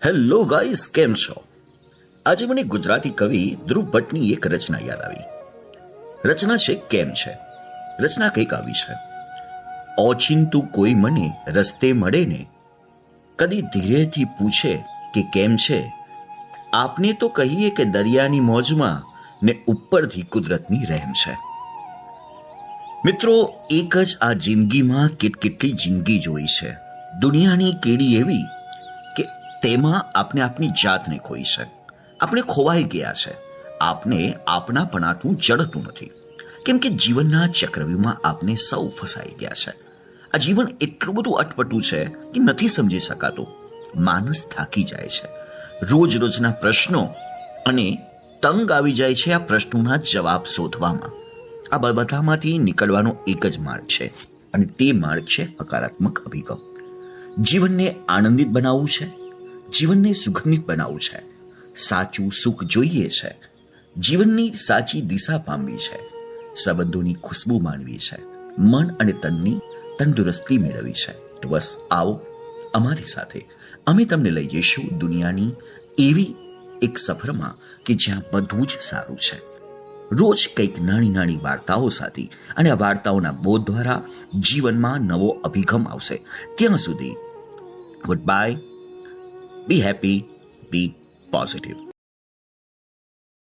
Hello guys, કેમ છો? આજે મને ગુજરાતી કવિ ધ્રુવ ભટ્ટની એક રચના યાદ આવી. રચના છે કેમ છે. રચના કંઈક આવી છે: ઓચિંતું કોઈ મને રસ્તે મળે ને, કદી ધીરેથી પૂછે કે કેમ છે, આપને તો કહીએ કે દરિયાની મોજમાં ને ઉપરથી કુદરતની રહેમ છે. મિત્રો, એક જ આ જિંદગીમાં કેટલી જિંદગી જોઈ છે. દુનિયાની કેડી એવી કે તેમાં આપણે આપની જાતને ખોઈ છે. આપણે ખોવાઈ ગયા છે. આપને આપણાપણાતું જડતું નથી, કેમ કે જીવનના ચક્રવ્યૂહમાં આપણે સૌ ફસાઈ ગયા છે. આ જીવન એટલું બધું અટપટું છે કે નથી સમજી શકાતું. માણસ થાકી જાય છે રોજના પ્રશ્નો, અને તંગ આવી જાય છે આ પ્રશ્નોના જવાબ શોધવામાં. આ બધામાંથી નીકળવાનો એક જ માર્ગ છે, અને તે માર્ગ છે હકારાત્મક અભિગમ. જીવનને આનંદિત બનાવવું છે, જીવનને સુગંધિત બનાવવું છે, સાચું સુખ જોઈએ છે, જીવનની સાચી દિશા પામવી છે, સંબંધોની ખુશ્બુ માણવી છે, મન અને તનની તંદુરસ્તી મેળવવી છે. તો બસ આવો અમારી સાથે, અમે તમને લઈ જઈશું દુનિયાની એવી એક સફરમાં કે જ્યાં બધું જ સારું છે. રોજ કંઈક નાની વાર્તાઓ સાથે, અને આ વાર્તાઓના બોધ દ્વારા જીવનમાં નવો અભિગમ આવશે. ત્યાં સુધી good bye. Be happy, be positive.